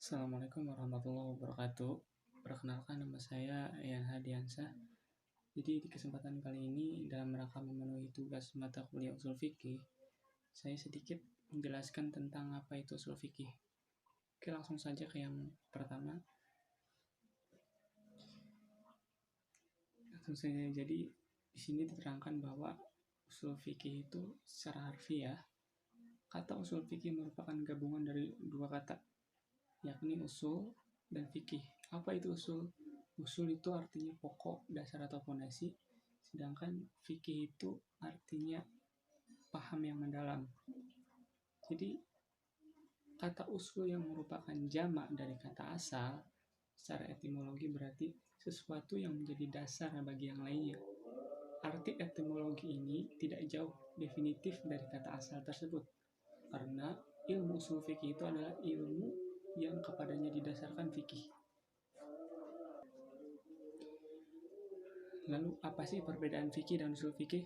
Assalamualaikum warahmatullahi wabarakatuh. Perkenalkan, nama saya Ian Hadiansah. Jadi di kesempatan kali ini dalam rangka memenuhi tugas mata kuliah usul fikih, saya sedikit menjelaskan tentang apa itu usul fikih. Oke, langsung saja ke yang pertama. Jadi di sini diterangkan bahwa usul fikih itu secara harfiah, kata usul fikih merupakan gabungan dari dua kata, yakni usul dan fikih. Apa itu usul? Usul itu artinya pokok, dasar atau fondasi, sedangkan fikih itu artinya paham yang mendalam. Jadi kata usul yang merupakan jamak dari kata asal secara etimologi berarti sesuatu yang menjadi dasar bagi yang lainnya. Arti etimologi ini tidak jauh definitif dari kata asal tersebut, karena ilmu usul fikih itu adalah ilmu yang kepadanya didasarkan fikih. Lalu apa sih perbedaan fikih dan usul fikih?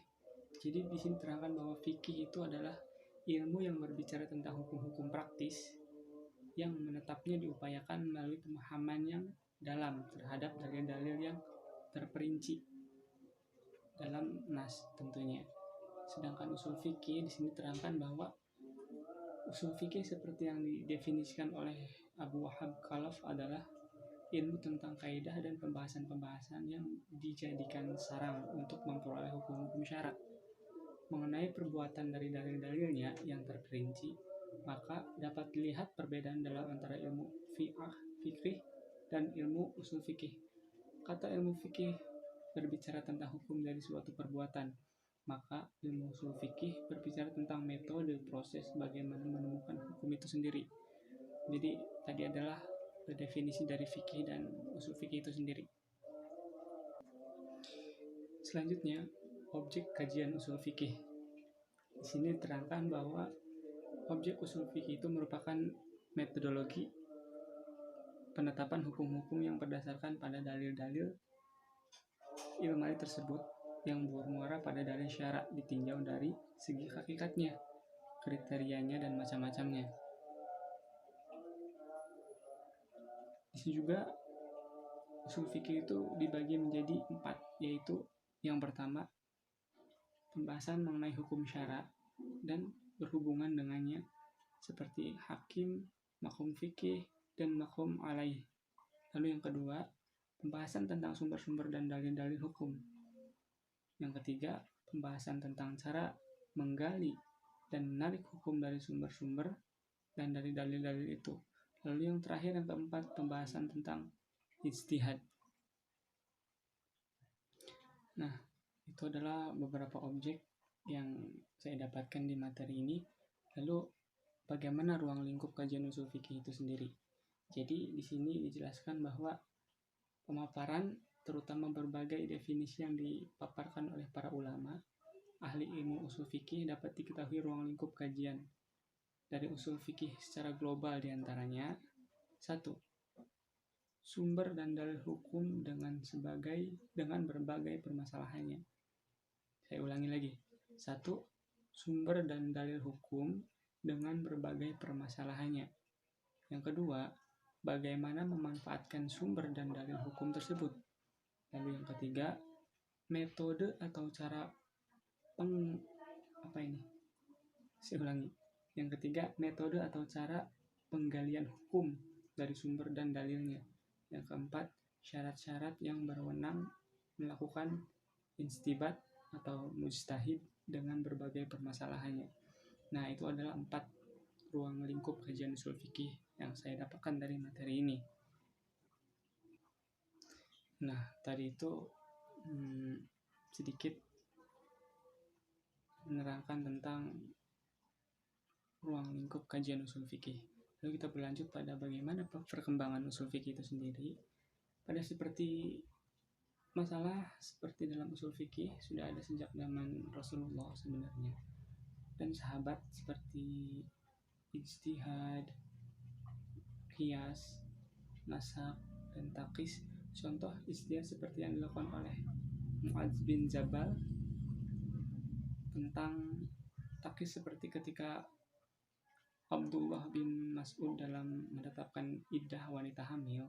Jadi di sini terangkan bahwa fikih itu adalah ilmu yang berbicara tentang hukum-hukum praktis yang menetapnya diupayakan melalui pemahaman yang dalam terhadap dalil-dalil yang terperinci dalam nas tentunya. Sedangkan usul fikih di sini terangkan bahwa usul fikih seperti yang didefinisikan oleh Abu Wahab Khalaf adalah ilmu tentang kaidah dan pembahasan-pembahasan yang dijadikan sarang untuk memperoleh hukum-hukum syarak. Mengenai perbuatan dari dalil-dalilnya yang terperinci, maka dapat dilihat perbedaan dalam antara ilmu fikih dan ilmu usul fikih. Kata ilmu fikih berbicara tentang hukum dari suatu perbuatan, maka ilmu usul fikih berbicara tentang metode proses bagaimana menemukan hukum itu sendiri. Jadi tadi adalah definisi dari fikih dan usul fikih itu sendiri. Selanjutnya, objek kajian usul fikih. Di sini diterangkan bahwa objek usul fikih itu merupakan metodologi penetapan hukum-hukum yang berdasarkan pada dalil-dalil ilmiah tersebut yang bermuara pada dalil syarak ditinjau dari segi hakikatnya, kriterianya, dan macam-macamnya. Di sini juga usul fikih itu dibagi menjadi 4, yaitu yang pertama pembahasan mengenai hukum syarak dan berhubungan dengannya seperti hakim, makhum fikih, dan makhum alaih. Lalu yang kedua, pembahasan tentang sumber-sumber dan dalil-dalil hukum. Yang ketiga, pembahasan tentang cara menggali dan menarik hukum dari sumber-sumber dan dari dalil-dalil itu. Lalu yang terakhir, yang keempat, pembahasan tentang ijtihad. Nah, itu adalah beberapa objek yang saya dapatkan di materi ini. Lalu bagaimana ruang lingkup kajian usul fikih itu sendiri? Jadi di sini dijelaskan bahwa pemaparan terutama berbagai definisi yang dipaparkan oleh para ulama, ahli ilmu usul fikih dapat diketahui ruang lingkup kajian dari usul fikih secara global diantaranya 1. Sumber dan dalil hukum dengan berbagai permasalahannya. Saya ulangi lagi. 1. Sumber dan dalil hukum dengan berbagai permasalahannya. Yang kedua, bagaimana memanfaatkan sumber dan dalil hukum tersebut. Lalu yang ketiga, metode atau cara Yang ketiga, metode atau cara penggalian hukum dari sumber dan dalilnya. Yang keempat, syarat-syarat yang berwenang melakukan instibat atau mujtahid dengan berbagai permasalahannya. Nah, itu adalah 4 ruang lingkup kajian usul fikih yang saya dapatkan dari materi ini. Nah, tadi itu sedikit menerangkan tentang ruang lingkup kajian usul fikih. Lalu kita berlanjut pada bagaimana perkembangan usul fikih itu sendiri. Pada masalah seperti dalam usul fikih sudah ada sejak zaman Rasulullah sebenarnya. Dan sahabat seperti ijtihad, qiyas, nasak, dan taqis. Contoh ijtihad seperti yang dilakukan oleh Mu'adz bin Jabal. Tentang taqis seperti ketika Abdullah bin Mas'ud dalam menetapkan iddah wanita hamil,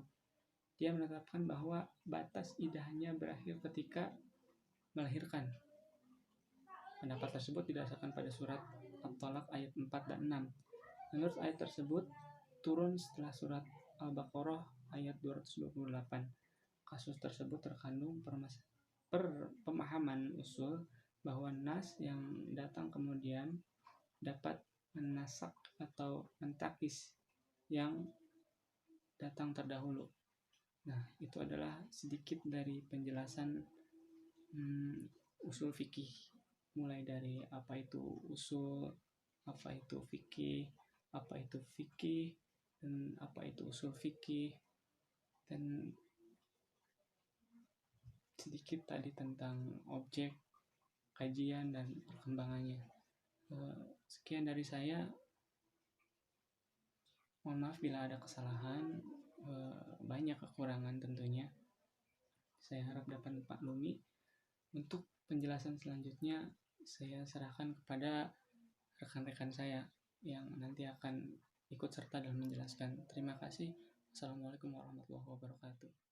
dia menetapkan bahwa batas iddahnya berakhir ketika melahirkan. Pendapat tersebut didasarkan pada surat At-Talaq ayat 4 dan 6. Menurut ayat tersebut turun setelah surat Al-Baqarah ayat 228. Kasus tersebut terkandung pemahaman usul bahwa nas yang datang kemudian dapat menasak atau mentakis yang datang terdahulu. Nah, itu adalah sedikit dari penjelasan usul fikih, mulai dari apa itu usul, apa itu fikih, dan apa itu usul fikih, dan sedikit tadi tentang objek kajian dan perkembangannya. Sekian dari saya. Mohon maaf bila ada kesalahan, banyak kekurangan tentunya. Saya harap dapat dimaklumi. Untuk penjelasan selanjutnya saya serahkan kepada rekan-rekan saya yang nanti akan ikut serta dalam menjelaskan. Terima kasih. Assalamualaikum warahmatullahi wabarakatuh.